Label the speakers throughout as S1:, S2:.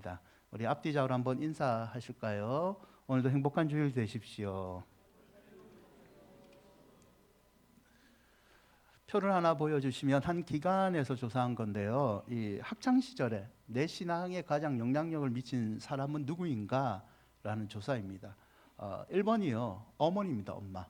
S1: 합니다. 우리 앞뒤 좌우로 한번 인사하실까요? 오늘도 행복한 주일 되십시오. 표를 하나 보여주시면 한 기관에서 조사한 건데요. 이 학창 시절에 내 신앙에 가장 영향력을 미친 사람은 누구인가? 라는 조사입니다. 1번이요. 어머니입니다. 엄마.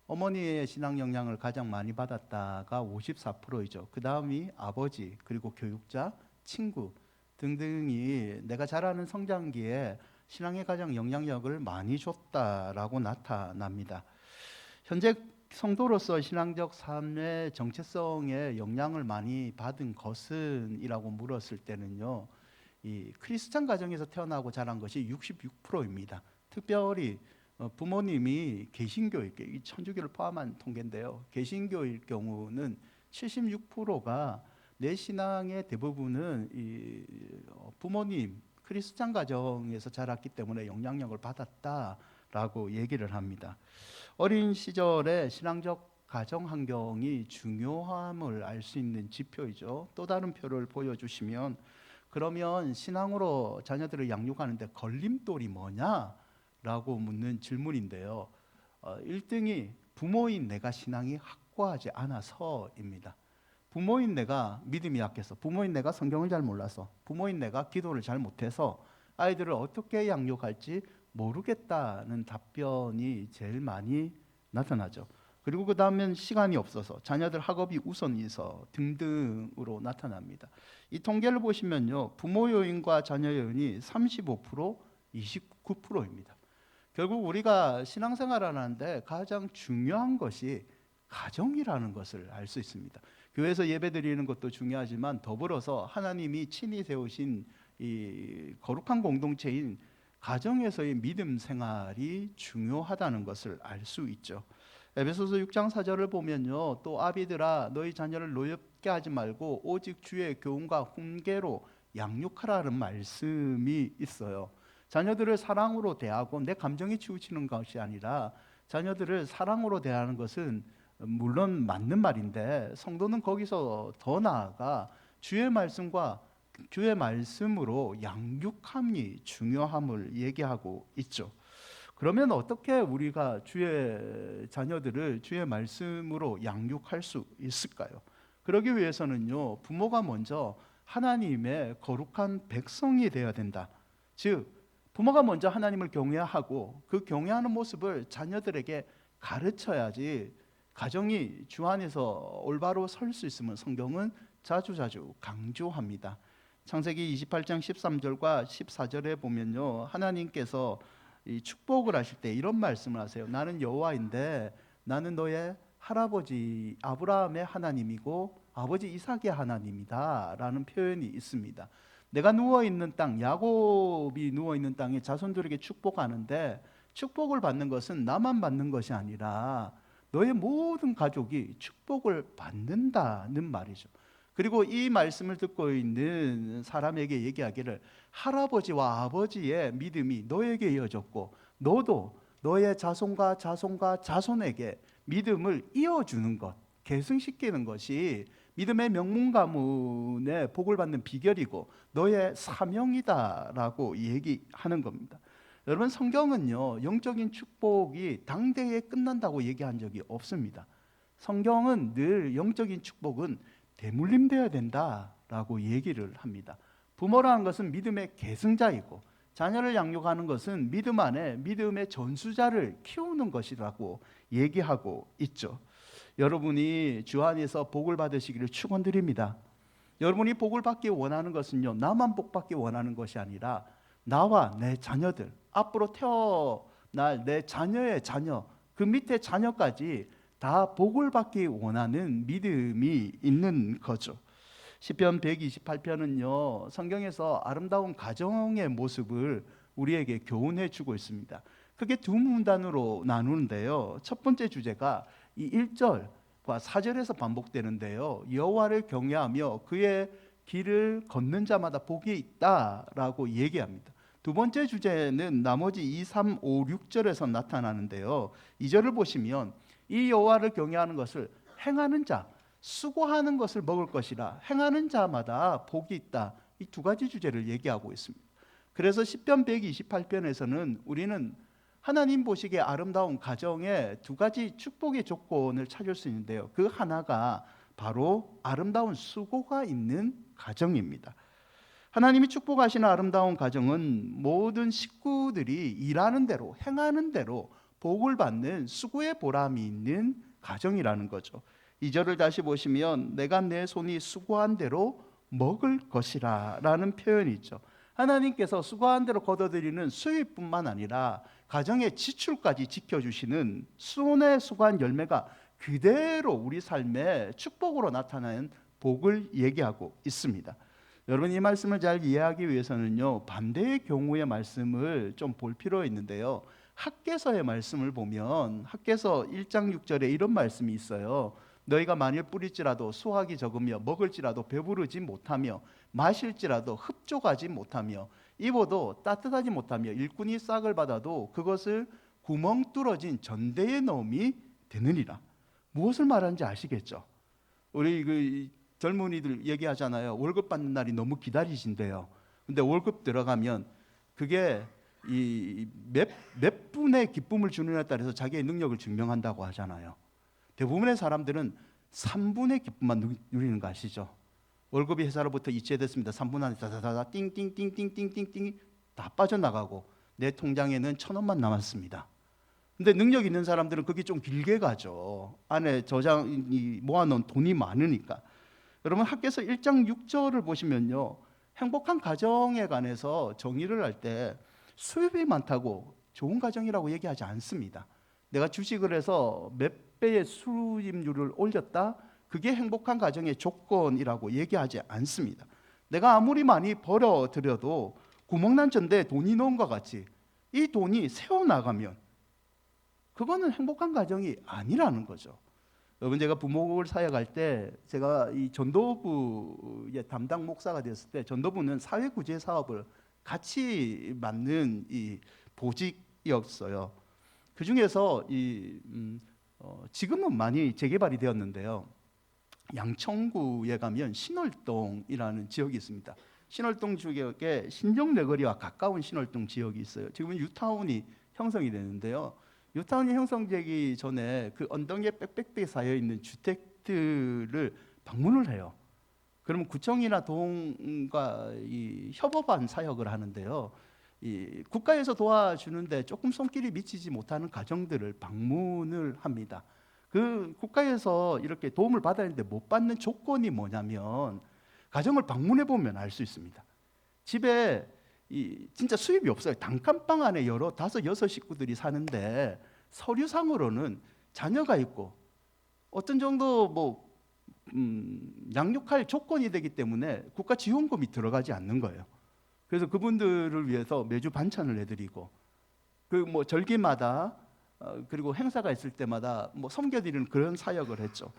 S1: 어머니의 신앙 영향을 가장 많이 받았다가 54%이죠. 그 다음이 아버지, 그리고 교육자, 친구 등등이 내가 자라는 성장기에 신앙에 가장 영향력을 많이 줬다라고 나타납니다. 현재 성도로서 신앙적 삶의 정체성에 영향을 많이 받은 것은 이라고 물었을 때는요, 이 크리스찬 가정에서 태어나고 자란 것이 66%입니다. 특별히 부모님이 개신교일 게 이 천주교를 포함한 통계인데요. 개신교일 경우는 76%가 내 신앙의 대부분은 이 부모님 크리스찬 가정에서 자랐기 때문에 영향력을 받았다라고 얘기를 합니다. 어린 시절에 신앙적 가정 환경이 중요함을 알 수 있는 지표이죠. 또 다른 표를 보여주시면, 그러면 신앙으로 자녀들을 양육하는데 걸림돌이 뭐냐? 라고 묻는 질문인데요. 1등이 부모인 내가 신앙이 확고하지 않아서입니다. 부모인 내가 믿음이 약해서, 부모인 내가 성경을 잘 몰라서, 부모인 내가 기도를 잘 못해서 아이들을 어떻게 양육할지 모르겠다는 답변이 제일 많이 나타나죠. 그리고 그 다음엔 시간이 없어서, 자녀들 학업이 우선이서 등등으로 나타납니다. 이 통계를 보시면요, 부모 요인과 자녀 요인이 35%, 29%입니다. 결국 우리가 신앙생활을 하는데 가장 중요한 것이 가정이라는 것을 알 수 있습니다. 교회에서 예배드리는 것도 중요하지만 더불어서 하나님이 친히 세우신 이 거룩한 공동체인 가정에서의 믿음 생활이 중요하다는 것을 알 수 있죠. 에베소서 6장 4절을 보면요, 또 아비들아 너희 자녀를 노엽게 하지 말고 오직 주의 교훈과 훈계로 양육하라는 말씀이 있어요. 자녀들을 사랑으로 대하고 내 감정에 치우치는 것이 아니라 자녀들을 사랑으로 대하는 것은 물론 맞는 말인데, 성도는 거기서 더 나아가 주의 말씀과 주의 말씀으로 양육함이 중요함을 얘기하고 있죠. 그러면 어떻게 우리가 주의 자녀들을 주의 말씀으로 양육할 수 있을까요? 그러기 위해서는요, 부모가 먼저 하나님의 거룩한 백성이 되어야 된다. 즉 부모가 먼저 하나님을 경외하고 그 경외하는 모습을 자녀들에게 가르쳐야지 가정이 주 안에서 올바로 설 수 있음을 성경은 자주자주 강조합니다. 창세기 28장 13절과 14절에 보면요, 하나님께서 이 축복을 하실 때 이런 말씀을 하세요. 나는 여호와인데 나는 너의 할아버지 아브라함의 하나님이고 아버지 이삭의 하나님이다 라는 표현이 있습니다. 내가 누워있는 땅, 야곱이 누워있는 땅에 자손들에게 축복하는데, 축복을 받는 것은 나만 받는 것이 아니라 너의 모든 가족이 축복을 받는다는 말이죠. 그리고 이 말씀을 듣고 있는 사람에게 얘기하기를, 할아버지와 아버지의 믿음이 너에게 이어졌고 너도 너의 자손과 자손과 자손에게 믿음을 이어주는 것, 계승시키는 것이 믿음의 명문 가문의 복을 받는 비결이고 너의 사명이다라고 얘기하는 겁니다. 여러분, 성경은요, 영적인 축복이 당대에 끝난다고 얘기한 적이 없습니다. 성경은 늘 영적인 축복은 대물림되어야 된다라고 얘기를 합니다. 부모라는 것은 믿음의 계승자이고 자녀를 양육하는 것은 믿음 안에 믿음의 전수자를 키우는 것이라고 얘기하고 있죠. 여러분이 주 안에서 복을 받으시기를 축원드립니다. 여러분이 복을 받기 원하는 것은요, 나만 복 받기 원하는 것이 아니라 나와 내 자녀들, 앞으로 태어날 내 자녀의 자녀, 그 밑에 자녀까지 다 복을 받기 원하는 믿음이 있는 거죠. 시편 128편은요, 성경에서 아름다운 가정의 모습을 우리에게 교훈해 주고 있습니다. 크게 두 문단으로 나누는데요, 첫 번째 주제가 이 1절과 4절에서 반복되는데요, 여호와를 경외하며 그의 길을 걷는 자마다 복이 있다라고 얘기합니다. 두 번째 주제는 나머지 2, 3, 5, 6절에서 나타나는데요, 2절을 보시면 이 여호와를 경외하는 것을 행하는 자, 수고하는 것을 먹을 것이라 행하는 자마다 복이 있다. 이 두 가지 주제를 얘기하고 있습니다. 그래서 시편 128편에서는 우리는 하나님 보시기에 아름다운 가정에 두 가지 축복의 조건을 찾을 수 있는데요. 그 하나가 바로 아름다운 수고가 있는 가정입니다. 하나님이 축복하시는 아름다운 가정은 모든 식구들이 일하는 대로, 행하는 대로 복을 받는 수고의 보람이 있는 가정이라는 거죠. 2절을 다시 보시면 내가 내 손이 수고한 대로 먹을 것이라 라는 표현이 있죠. 하나님께서 수고한 대로 거둬들이는 수입뿐만 아니라 가정의 지출까지 지켜주시는 손에 수고한 열매가 그대로 우리 삶의 축복으로 나타나는 복을 얘기하고 있습니다. 여러분, 이 말씀을 잘 이해하기 위해서는요, 반대의 경우의 말씀을 좀 볼 필요가 있는데요. 학개서의 말씀을 보면 학개서 1장 6절에 이런 말씀이 있어요. 너희가 만일 뿌릴지라도 수확이 적으며 먹을지라도 배부르지 못하며 마실지라도 흡족하지 못하며 입어도 따뜻하지 못하며 일꾼이 싹을 받아도 그것을 구멍 뚫어진 전대에 넣음이 되느니라. 무엇을 말하는지 아시겠죠? 우리 그 젊은이들 얘기하잖아요. 월급 받는 날이 너무 기다리신대요. 근데 월급 들어가면 그게 이 몇 분의 기쁨을 주느냐에 따라서 자기의 능력을 증명한다고 하잖아요. 대부분의 사람들은 3분의 기쁨만 누리는 거 아시죠? 월급이 회사로부터 이체됐습니다. 3분 안에 다다다다 띵띵띵띵띵띵띵 다 빠져나가고 내 통장에는 1,000원만 남았습니다. 근데 능력 있는 사람들은 그게 좀 길게 가죠. 안에 저장이 모아놓은 돈이 많으니까. 여러분, 학개서 1장 6절을 보시면요, 행복한 가정에 관해서 정의를 할 때 수입이 많다고 좋은 가정이라고 얘기하지 않습니다. 내가 주식을 해서 몇 배의 수입률을 올렸다, 그게 행복한 가정의 조건이라고 얘기하지 않습니다. 내가 아무리 많이 벌어들여도 구멍난 전대에 돈이 넣은 것 같이 이 돈이 새어나가면 그거는 행복한 가정이 아니라는 거죠. 여러분, 제가 부목을 사역할 때 제가 이 전도부의 담당 목사가 됐을 때 전도부는 사회구제 사업을 같이 맡는 이 보직이었어요. 그 중에서 지금은 많이 재개발이 되었는데요. 양천구에 가면 신월동이라는 지역이 있습니다. 신월동 지역에 신정내거리와 가까운 신월동 지역이 있어요. 지금은 뉴타운이 형성이 되는데요. 뉴타운이 형성되기 전에 그 언덕에 빽빽하게 쌓여 있는 주택들을 방문을 해요. 그러면 구청이나 동과 이 협업한 사역을 하는데요. 이 국가에서 도와주는데 조금 손길이 미치지 못하는 가정들을 방문을 합니다. 그 국가에서 이렇게 도움을 받아야 하는데 못 받는 조건이 뭐냐면 가정을 방문해 보면 알 수 있습니다. 집에 진짜 수입이 없어요. 단칸방 안에 여러 5, 6 식구들이 사는데 서류상으로는 자녀가 있고 어떤 정도 양육할 조건이 되기 때문에 국가 지원금이 들어가지 않는 거예요. 그래서 그분들을 위해서 매주 반찬을 해드리고 그 절기마다 그리고 행사가 있을 때마다 섬겨드리는 그런 사역을 했죠.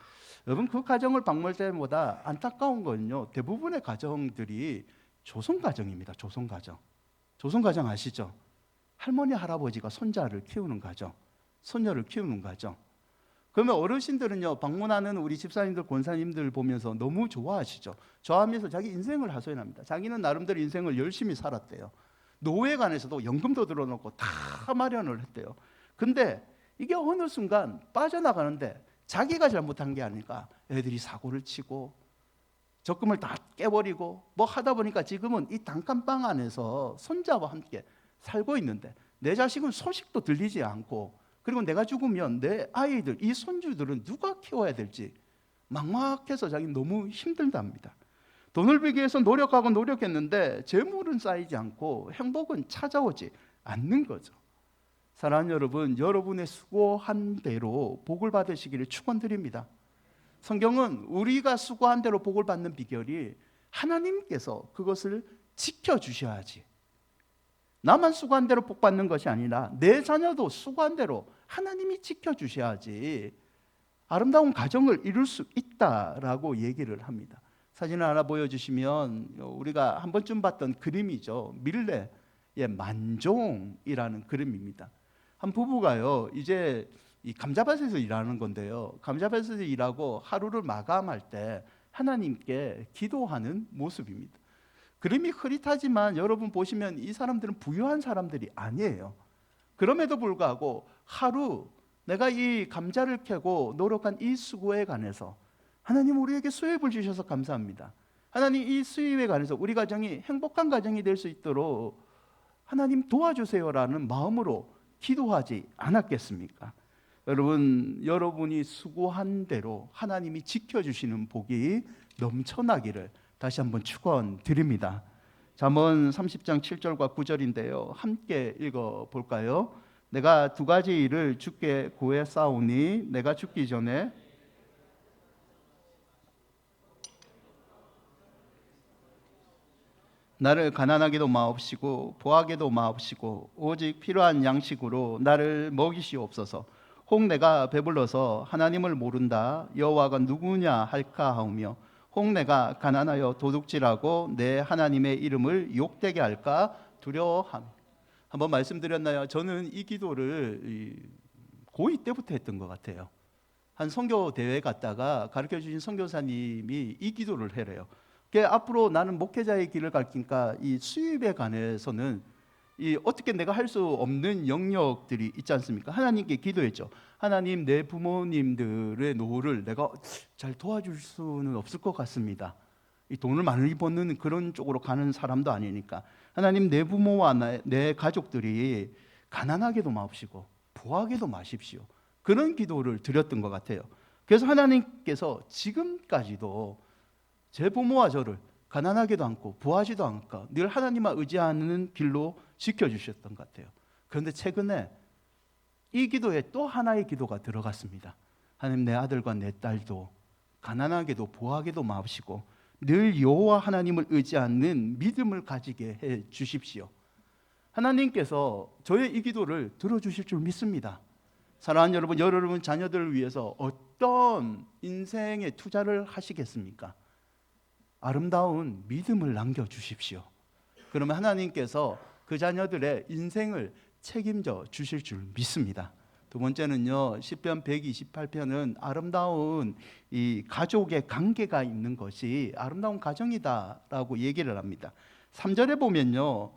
S1: 여러분, 그 가정을 방문할 때보다 안타까운 건요, 대부분의 가정들이 조선 가정입니다. 조선 가정. 조선 가정 아시죠? 할머니 할아버지가 손자를 키우는 가정, 손녀를 키우는 가정. 그러면 어르신들은요, 방문하는 우리 집사님들, 권사님들 보면서 너무 좋아하시죠. 좋아하면서 자기 인생을 하소연합니다. 자기는 나름대로 인생을 열심히 살았대요. 노회관에서도 연금도 들어놓고 다 마련을 했대요. 근데 이게 어느 순간 빠져나가는데 자기가 잘못한 게 아니라 애들이 사고를 치고 적금을 다 깨버리고 하다 보니까 지금은 이 단칸방 안에서 손자와 함께 살고 있는데 내 자식은 소식도 들리지 않고, 그리고 내가 죽으면 내 아이들, 이 손주들은 누가 키워야 될지 막막해서 자기는 너무 힘들답니다. 돈을 벌기 위해서 노력하고 노력했는데 재물은 쌓이지 않고 행복은 찾아오지 않는 거죠. 사랑하는 여러분, 여러분의 수고한 대로 복을 받으시기를 축원드립니다. 성경은 우리가 수고한 대로 복을 받는 비결이 하나님께서 그것을 지켜주셔야지, 나만 수고한 대로 복 받는 것이 아니라 내 자녀도 수고한 대로 하나님이 지켜주셔야지 아름다운 가정을 이룰 수 있다라고 얘기를 합니다. 사진을 하나 보여주시면 우리가 한 번쯤 봤던 그림이죠. 밀레의 만종이라는 그림입니다. 한 부부가요, 이제 이 감자밭에서 일하는 건데요, 감자밭에서 일하고 하루를 마감할 때 하나님께 기도하는 모습입니다. 그림이 흐릿하지만 여러분 보시면 이 사람들은 부유한 사람들이 아니에요. 그럼에도 불구하고 하루 내가 이 감자를 캐고 노력한 이 수고에 관해서 하나님 우리에게 수입을 주셔서 감사합니다. 하나님 이 수입에 관해서 우리 가정이 행복한 가정이 될 수 있도록 하나님 도와주세요라는 마음으로 기도하지 않았겠습니까? 여러분, 여러분이 수고한 대로 하나님이 지켜주시는 복이 넘쳐나기를 다시 한번 축원드립니다. 잠언 30장 7절과 9절인데요. 함께 읽어볼까요? 내가 두 가지 일을 주께 구했사오니 내가 죽기 전에 나를 가난하게도 마옵시고 부하게도 마옵시고 오직 필요한 양식으로 나를 먹이시옵소서. 혹 내가 배불러서 하나님을 모른다 여호와가 누구냐 할까 하오며 혹 내가 가난하여 도둑질하고 내 하나님의 이름을 욕되게 할까 두려워함. 한번 말씀드렸나요? 저는 이 기도를 고2 때부터 했던 것 같아요. 한 선교 대회 갔다가 가르쳐 주신 선교사님이 이 기도를 해래요. 앞으로 나는 목회자의 길을 가르치니까 이 수입에 관해서는 이 어떻게 내가 할 수 없는 영역들이 있지 않습니까? 하나님께 기도했죠. 하나님, 내 부모님들의 노후를 내가 잘 도와줄 수는 없을 것 같습니다. 이 돈을 많이 버는 그런 쪽으로 가는 사람도 아니니까 하나님, 내 부모와 내 가족들이 가난하게도 마옵시고 부하게도 마십시오. 그런 기도를 드렸던 것 같아요. 그래서 하나님께서 지금까지도 제 부모와 저를 가난하게도 않고 부하지도 않고 늘 하나님만 의지하는 길로 지켜주셨던 것 같아요. 그런데 최근에 이 기도에 또 하나의 기도가 들어갔습니다. 하나님, 내 아들과 내 딸도 가난하게도 부하게도 마옵시고 늘 여호와 하나님을 의지하는 믿음을 가지게 해 주십시오. 하나님께서 저의 이 기도를 들어주실 줄 믿습니다. 사랑하는 여러분, 여러분 자녀들을 위해서 어떤 인생의 투자를 하시겠습니까? 아름다운 믿음을 남겨주십시오. 그러면 하나님께서 그 자녀들의 인생을 책임져 주실 줄 믿습니다. 두 번째는요, 시편 128편은 아름다운 이 가족의 관계가 있는 것이 아름다운 가정이다라고 얘기를 합니다. 3절에 보면요,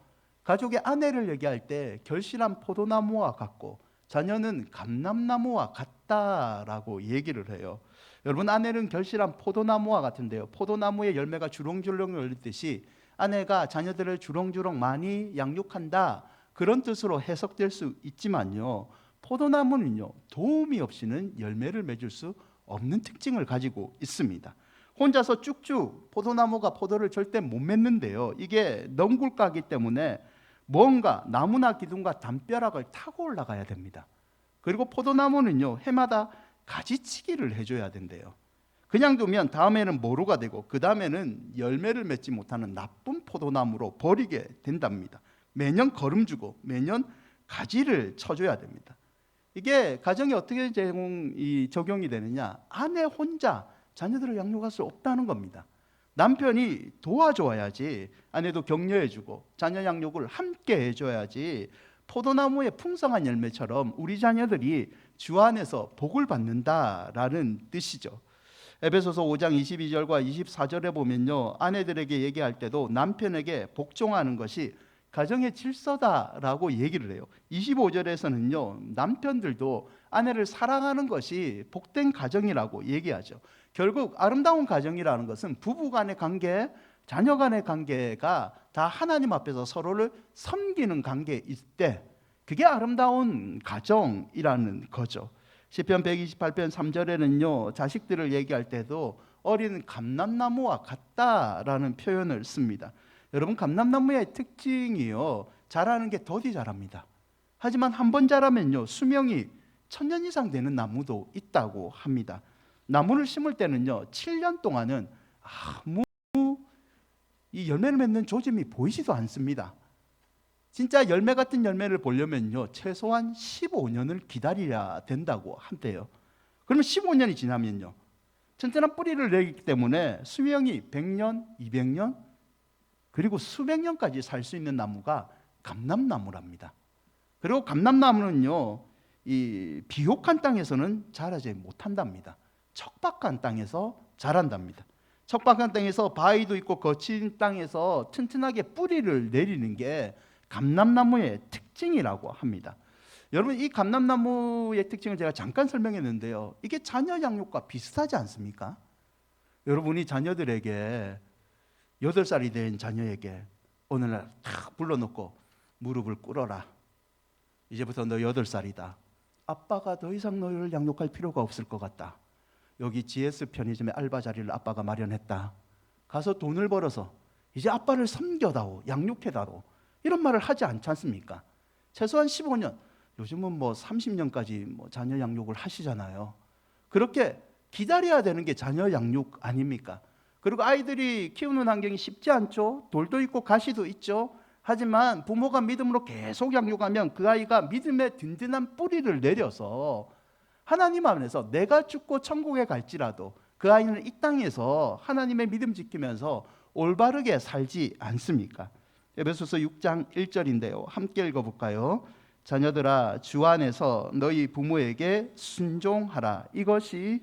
S1: 가족의 아내를 얘기할 때 결실한 포도나무와 같고 자녀는 감람나무와 같다라고 얘기를 해요. 여러분, 아내는 결실한 포도나무와 같은데요, 포도나무의 열매가 주렁주렁 열리듯이 아내가 자녀들을 주렁주렁 많이 양육한다, 그런 뜻으로 해석될 수 있지만요, 포도나무는요 도움이 없이는 열매를 맺을 수 없는 특징을 가지고 있습니다. 혼자서 쭉쭉 포도나무가 포도를 절대 못 맺는데요, 이게 넝굴까기 때문에 뭔가 나무나 기둥과 담벼락을 타고 올라가야 됩니다. 그리고 포도나무는요 해마다 가지치기를 해줘야 된대요. 그냥 두면 다음에는 모루가 되고 그 다음에는 열매를 맺지 못하는 나쁜 포도나무로 버리게 된답니다. 매년 거름주고 매년 가지를 쳐줘야 됩니다. 이게 가정에 어떻게 적용이 되느냐, 아내 혼자 자녀들을 양육할 수 없다는 겁니다. 남편이 도와줘야지, 아내도 격려해주고 자녀 양육을 함께 해줘야지 포도나무의 풍성한 열매처럼 우리 자녀들이 주 안에서 복을 받는다라는 뜻이죠. 에베소서 5장 22절과 24절에 보면요, 아내들에게 얘기할 때도 남편에게 복종하는 것이 가정의 질서다라고 얘기를 해요. 25절에서는요, 남편들도 아내를 사랑하는 것이 복된 가정이라고 얘기하죠. 결국 아름다운 가정이라는 것은 부부 간의 관계, 자녀 간의 관계가 다 하나님 앞에서 서로를 섬기는 관계일 때 그게 아름다운 가정이라는 거죠. 시편 128편 3절에는요, 자식들을 얘기할 때도 어린 감람나무와 같다라는 표현을 씁니다. 여러분, 감람나무의 특징이요, 자라는 게 더디 자랍니다. 하지만 한 번 자라면요 수명이 1000년 이상 되는 나무도 있다고 합니다. 나무를 심을 때는요 7년 동안은 아무 이 열매를 맺는 조짐이 보이지도 않습니다. 진짜 열매 같은 열매를 보려면요 최소한 15년을 기다려야 된다고 한대요. 그러면 15년이 지나면요 튼튼한 뿌리를 내기 때문에 수명이 100년, 200년, 그리고 수백 년까지 살 수 있는 나무가 감람나무랍니다. 그리고 감람나무는요 이 비옥한 땅에서는 자라지 못한답니다. 척박한 땅에서 자란답니다. 척박한 땅에서 바위도 있고 거친 땅에서 튼튼하게 뿌리를 내리는 게 감람나무의 특징이라고 합니다. 여러분, 이 감람나무의 특징을 제가 잠깐 설명했는데요, 이게 자녀 양육과 비슷하지 않습니까? 여러분이 자녀들에게 8살이 된 자녀에게 어느 날 탁 불러놓고 무릎을 꿇어라. 이제부터 너 8살이다. 아빠가 더 이상 너를 양육할 필요가 없을 것 같다. 여기 GS 편의점에 알바 자리를 아빠가 마련했다. 가서 돈을 벌어서 이제 아빠를 섬겨다오, 양육해다오. 이런 말을 하지 않지 않습니까? 최소한 15년, 요즘은 뭐 30년까지 뭐 자녀 양육을 하시잖아요. 그렇게 기다려야 되는 게 자녀 양육 아닙니까? 그리고 아이들이 키우는 환경이 쉽지 않죠. 돌도 있고 가시도 있죠. 하지만 부모가 믿음으로 계속 양육하면 그 아이가 믿음의 든든한 뿌리를 내려서 하나님 안에서 내가 죽고 천국에 갈지라도 그 아이는 이 땅에서 하나님의 믿음 지키면서 올바르게 살지 않습니까? 에베소서 6장 1절인데요. 함께 읽어볼까요? 자녀들아, 주 안에서 너희 부모에게 순종하라. 이것이,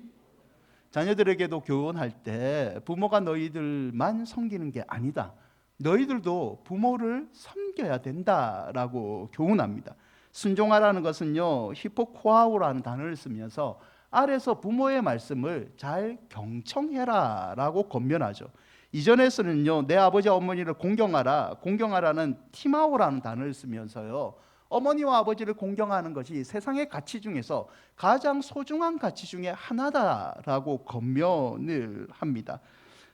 S1: 자녀들에게도 교훈할 때 부모가 너희들만 섬기는 게 아니다. 너희들도 부모를 섬겨야 된다라고 교훈합니다. 순종하라는 것은요, 히포코아오라는 단어를 쓰면서 아래서 부모의 말씀을 잘 경청해라라고 권면하죠. 이전에서는요, 내 아버지 어머니를 공경하라, 공경하라는 티마오라는 단어를 쓰면서요, 어머니와 아버지를 공경하는 것이 세상의 가치 중에서 가장 소중한 가치 중에 하나다라고 권면을 합니다.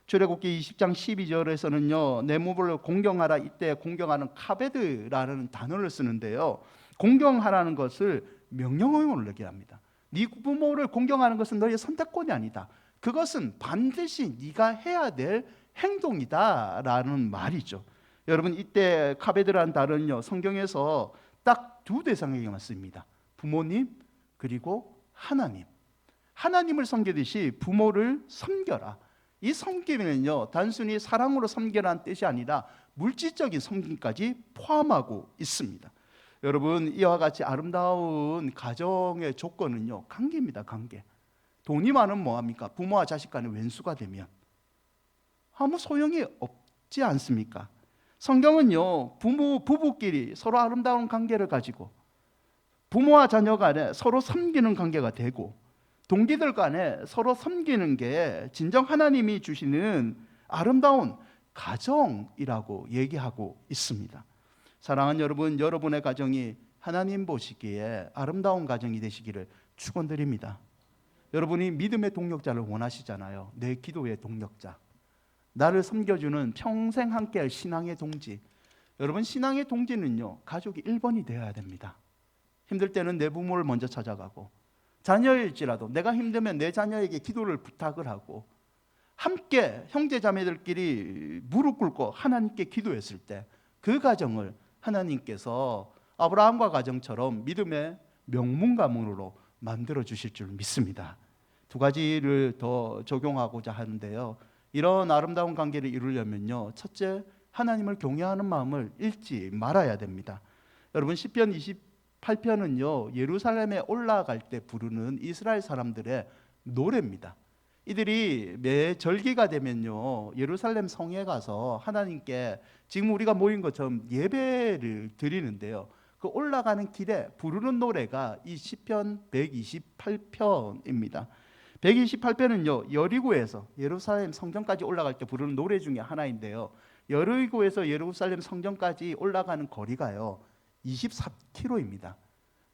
S1: 출애굽기 20장 12절에서는요, 내 부모를 공경하라, 이때 공경하는 카베드라는 단어를 쓰는데요, 공경하라는 것을 명령어용으로 얘기합니다. 네 부모를 공경하는 것은 너의 선택권이 아니다. 그것은 반드시 네가 해야 될 행동이다라는 말이죠. 여러분, 이때 카베드라는 단어는요, 성경에서 딱 두 대상에게만 씁니다. 부모님 그리고 하나님. 하나님을 섬기듯이 부모를 섬겨라. 이 섬김은요, 단순히 사랑으로 섬겨라는 뜻이 아니라 물질적인 섬김까지 포함하고 있습니다. 여러분, 이와 같이 아름다운 가정의 조건은요, 관계입니다. 관계. 돈이 많으면 뭐합니까? 부모와 자식 간의 왼수가 되면 아무 소용이 없지 않습니까? 성경은요, 부부끼리 서로 아름다운 관계를 가지고 부모와 자녀 간에 서로 섬기는 관계가 되고 동기들 간에 서로 섬기는 게 진정 하나님이 주시는 아름다운 가정이라고 얘기하고 있습니다. 사랑하는 여러분, 여러분의 가정이 하나님 보시기에 아름다운 가정이 되시기를 축원드립니다. 여러분이 믿음의 동력자를 원하시잖아요. 내 기도의 동력자, 나를 섬겨주는 평생 함께할 신앙의 동지. 여러분, 신앙의 동지는요, 가족이 1번이 되어야 됩니다. 힘들 때는 내 부모를 먼저 찾아가고, 자녀일지라도 내가 힘들면 내 자녀에게 기도를 부탁을 하고, 함께 형제자매들끼리 무릎 꿇고 하나님께 기도했을 때 그 가정을 하나님께서 아브라함과 가정처럼 믿음의 명문 가문으로 만들어 주실 줄 믿습니다. 두 가지를 더 적용하고자 하는데요, 이런 아름다운 관계를 이루려면요, 첫째, 하나님을 경외하는 마음을 잃지 말아야 됩니다. 여러분, 시편 28편은요 예루살렘에 올라갈 때 부르는 이스라엘 사람들의 노래입니다. 이들이 매 절기가 되면요 예루살렘 성에 가서 하나님께 지금 우리가 모인 것처럼 예배를 드리는데요, 그 올라가는 길에 부르는 노래가 이 시편 128편입니다. 128편은요 여리고에서 예루살렘 성전까지 올라갈 때 부르는 노래 중에 하나인데요, 여리고에서 예루살렘 성전까지 올라가는 거리가요 24km입니다.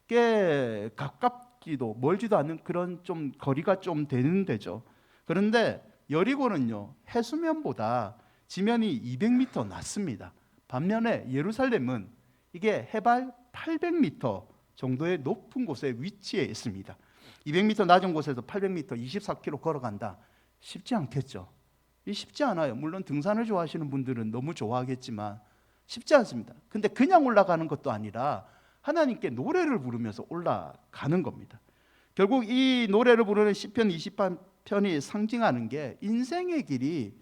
S1: 꽤 가깝지도 멀지도 않는 그런 좀 거리가 좀 되는 데죠. 그런데 여리고는요 해수면보다 지면이 200m 낮습니다. 반면에 예루살렘은 이게 해발 800m 정도의 높은 곳에 위치해 있습니다. 200m 낮은 곳에서 800m 24km 걸어간다, 쉽지 않겠죠. 쉽지 않아요. 물론 등산을 좋아하시는 분들은 너무 좋아하겠지만 쉽지 않습니다. 근데 그냥 올라가는 것도 아니라 하나님께 노래를 부르면서 올라가는 겁니다. 결국 이 노래를 부르는 시편 28편이 상징하는 게 인생의 길이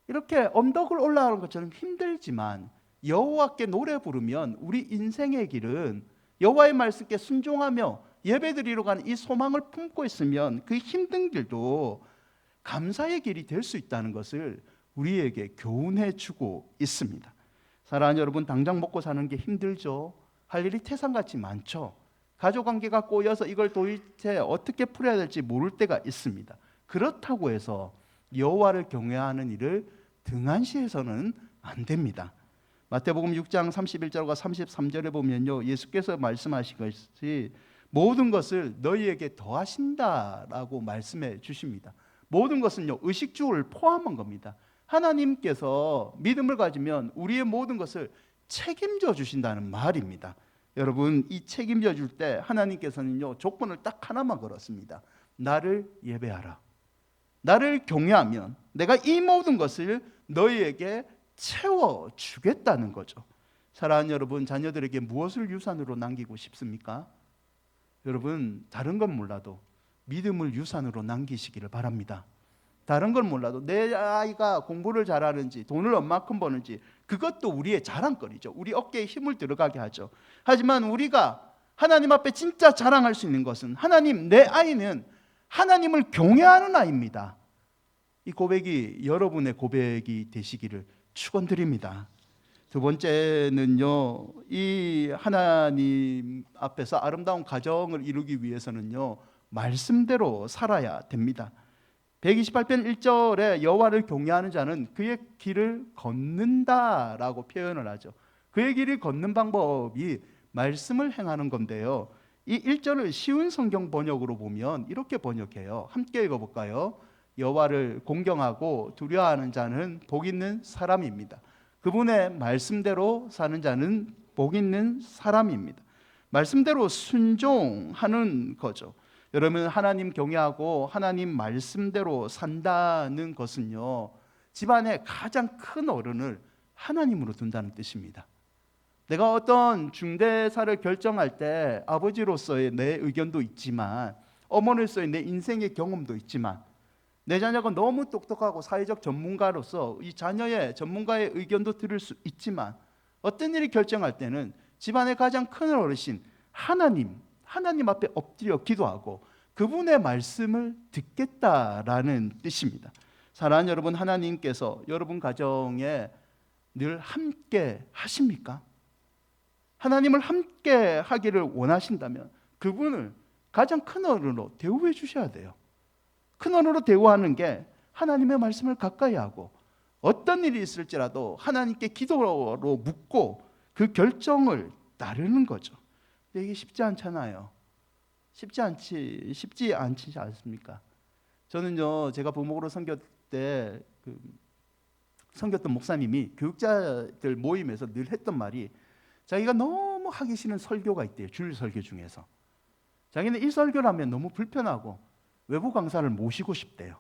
S1: 이렇게 언덕을 올라가는 것처럼 힘들지만 여호와께 노래 부르면 우리 인생의 길은 여호와의 말씀께 순종하며 예배드리러 가는 이 소망을 품고 있으면 그 힘든 길도 감사의 길이 될 수 있다는 것을 우리에게 교훈해 주고 있습니다. 사랑하는 여러분, 당장 먹고 사는 게 힘들죠. 할 일이 태산같이 많죠. 가족관계가 꼬여서 이걸 도대체 어떻게 풀어야 될지 모를 때가 있습니다. 그렇다고 해서 여호와를 경외하는 일을 등한시해서는 안 됩니다. 마태복음 6장 31절과 33절에 보면요, 예수께서 말씀하신 것이 모든 것을 너희에게 더하신다라고 말씀해 주십니다. 모든 것은요, 의식주를 포함한 겁니다. 하나님께서 믿음을 가지면 우리의 모든 것을 책임져 주신다는 말입니다. 여러분, 이 책임져 줄 때 하나님께서는요, 조건을 딱 하나만 걸었습니다. 나를 예배하라. 나를 경외하면 내가 이 모든 것을 너희에게 채워주겠다는 거죠. 사랑하는 여러분, 자녀들에게 무엇을 유산으로 남기고 싶습니까? 여러분, 다른 건 몰라도 믿음을 유산으로 남기시기를 바랍니다. 다른 건 몰라도 내 아이가 공부를 잘하는지, 돈을 얼마큼 버는지, 그것도 우리의 자랑거리죠. 우리 어깨에 힘을 들어가게 하죠. 하지만 우리가 하나님 앞에 진짜 자랑할 수 있는 것은, 하나님, 내 아이는 하나님을 경외하는 아이입니다. 이 고백이 여러분의 고백이 되시기를 축원드립니다. 두 번째는요, 이 하나님 앞에서 아름다운 가정을 이루기 위해서는요, 말씀대로 살아야 됩니다. 128편 1절에 여호와를 경외하는 자는 그의 길을 걷는다라고 표현을 하죠. 그의 길을 걷는 방법이 말씀을 행하는 건데요, 이 1절을 쉬운 성경 번역으로 보면 이렇게 번역해요. 함께 읽어볼까요? 여호와를 공경하고 두려워하는 자는 복 있는 사람입니다. 그분의 말씀대로 사는 자는 복 있는 사람입니다. 말씀대로 순종하는 거죠. 여러분, 하나님 경외하고 하나님 말씀대로 산다는 것은요, 집안의 가장 큰 어른을 하나님으로 둔다는 뜻입니다. 내가 어떤 중대사를 결정할 때 아버지로서의 내 의견도 있지만, 어머니로서의 내 인생의 경험도 있지만, 내 자녀가 너무 똑똑하고 사회적 전문가로서 이 자녀의 전문가의 의견도 들을 수 있지만, 어떤 일을 결정할 때는 집안의 가장 큰 어르신 하나님 앞에 엎드려 기도하고 그분의 말씀을 듣겠다라는 뜻입니다. 사랑하는 여러분, 하나님께서 여러분 가정에 늘 함께 하십니까? 하나님을 함께 하기를 원하신다면 그분을 가장 큰 어른으로 대우해 주셔야 돼요. 큰 어른으로 대우하는 게 하나님의 말씀을 가까이 하고, 어떤 일이 있을지라도 하나님께 기도로 묻고 그 결정을 따르는 거죠. 근데 이게 쉽지 않잖아요. 쉽지 않지 않습니까? 저는요, 제가 부목으로 섬겼 때 섬겼던 목사님이 교육자들 모임에서 늘 했던 말이, 자기가 너무 하기 싫은 설교가 있대요. 주일 설교 중에서 자기는 이 설교를 하면 너무 불편하고 외부 강사를 모시고 싶대요.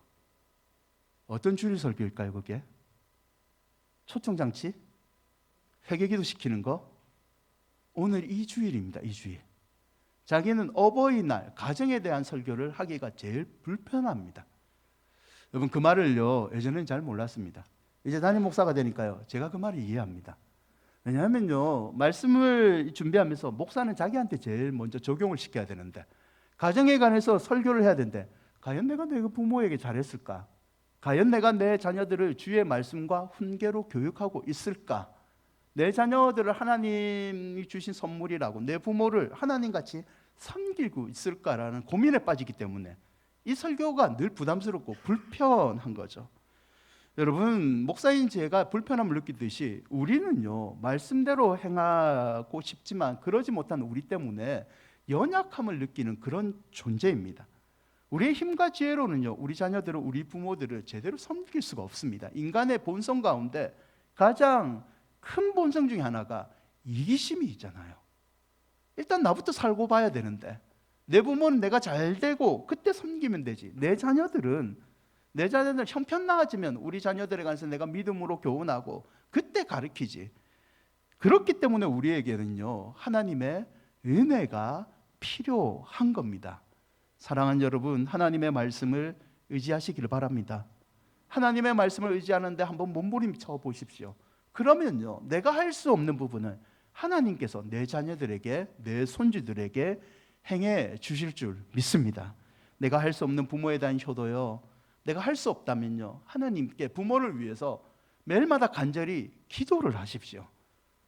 S1: 어떤 주일 설교일까요? 그게 초청장치? 회개기도 시키는 거? 오늘 이 주일입니다. 이 주일. 자기는 어버이날 가정에 대한 설교를 하기가 제일 불편합니다. 여러분, 그 말을요, 예전에는 잘 몰랐습니다. 이제 담임 목사가 되니까요, 제가 그 말을 이해합니다. 왜냐하면요, 말씀을 준비하면서 목사는 자기한테 제일 먼저 적용을 시켜야 되는데, 가정에 관해서 설교를 해야 되는데, 과연 내가 내 부모에게 잘했을까? 과연 내가 내 자녀들을 주의 말씀과 훈계로 교육하고 있을까? 내 자녀들을 하나님이 주신 선물이라고 내 부모를 하나님같이 섬기고 있을까라는 고민에 빠지기 때문에 이 설교가 늘 부담스럽고 불편한 거죠. 여러분, 목사인 제가 불편함을 느끼듯이 우리는요, 말씀대로 행하고 싶지만 그러지 못한 우리 때문에 연약함을 느끼는 그런 존재입니다. 우리의 힘과 지혜로는요, 우리 자녀들을, 우리 부모들을 제대로 섬길 수가 없습니다. 인간의 본성 가운데 가장 큰 본성 중에 하나가 이기심이 있잖아요. 일단 나부터 살고 봐야 되는데, 내 부모는 내가 잘 되고 그때 섬기면 되지. 내 자녀들 형편 나아지면 우리 자녀들에 관해서 내가 믿음으로 교훈하고 그때 가르치지. 그렇기 때문에 우리에게는요, 하나님의 은혜가 필요한 겁니다. 사랑하는 여러분, 하나님의 말씀을 의지하시기를 바랍니다. 하나님의 말씀을 의지하는데 한번 몸부림쳐 보십시오. 그러면요, 내가 할 수 없는 부분을 하나님께서 내 자녀들에게, 내 손주들에게 행해 주실 줄 믿습니다. 내가 할 수 없는 부모에 대한 효도요, 내가 할 수 없다면요, 하나님께 부모를 위해서 매일마다 간절히 기도를 하십시오.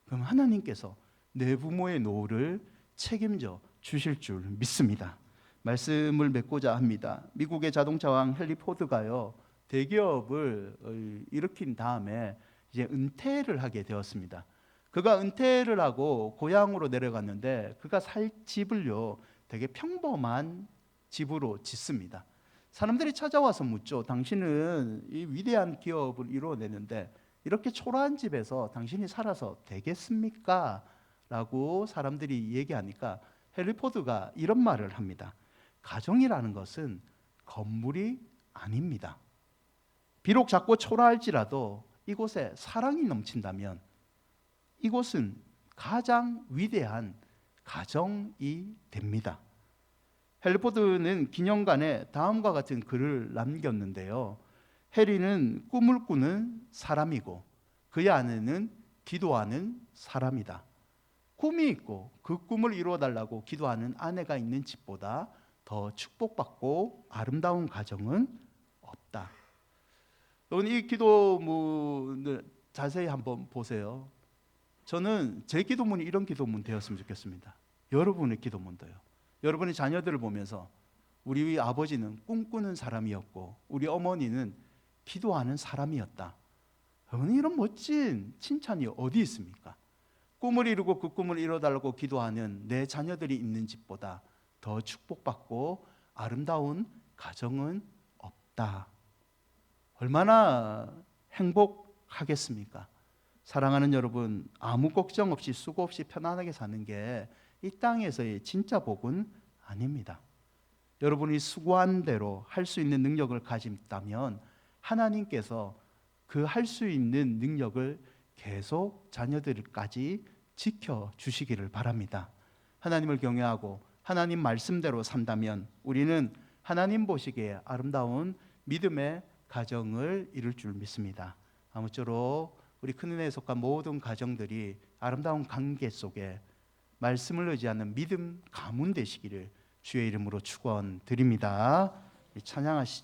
S1: 그럼 하나님께서 내 부모의 노후를 책임져 주실 줄 믿습니다. 말씀을 맺고자 합니다. 미국의 자동차 왕 헨리 포드가요, 대기업을 일으킨 다음에 이제 은퇴를 하게 되었습니다. 그가 은퇴를 하고 고향으로 내려갔는데 그가 살 집을요, 되게 평범한 집으로 짓습니다. 사람들이 찾아와서 묻죠. 당신은 이 위대한 기업을 이루어내는데 이렇게 초라한 집에서 당신이 살아서 되겠습니까? 라고 사람들이 얘기하니까 헨리 포드가 이런 말을 합니다. 가정이라는 것은 건물이 아닙니다. 비록 작고 초라할지라도 이곳에 사랑이 넘친다면 이곳은 가장 위대한 가정이 됩니다. 헨리 포드는 기념관에 다음과 같은 글을 남겼는데요. 해리는 꿈을 꾸는 사람이고 그의 아내는 기도하는 사람이다. 꿈이 있고 그 꿈을 이루어달라고 기도하는 아내가 있는 집보다 더 축복받고 아름다운 가정은 없다. 여러분, 이 기도문을 자세히 한번 보세요. 저는 제 기도문이 이런 기도문 되었으면 좋겠습니다. 여러분의 기도문도요. 여러분의 자녀들을 보면서 우리 아버지는 꿈꾸는 사람이었고 우리 어머니는 기도하는 사람이었다. 여러분, 이런 멋진 칭찬이 어디 있습니까? 꿈을 이루고 그 꿈을 이뤄달라고 기도하는 내 자녀들이 있는 집보다 더 축복받고 아름다운 가정은 없다. 얼마나 행복하겠습니까? 사랑하는 여러분, 아무 걱정 없이 수고 없이 편안하게 사는 게 이 땅에서의 진짜 복은 아닙니다. 여러분이 수고한 대로 할 수 있는 능력을 가진다면 하나님께서 그 할 수 있는 능력을 계속 자녀들까지 지켜주시기를 바랍니다. 하나님을 경외하고 하나님 말씀대로 산다면 우리는 하나님 보시기에 아름다운 믿음의 가정을 이룰 줄 믿습니다. 아무쪼록 우리 큰은혜에 속한 모든 가정들이 아름다운 관계 속에 말씀을 의지하는 믿음 가문 되시기를 주의 이름으로 축원드립니다. 찬양하시죠.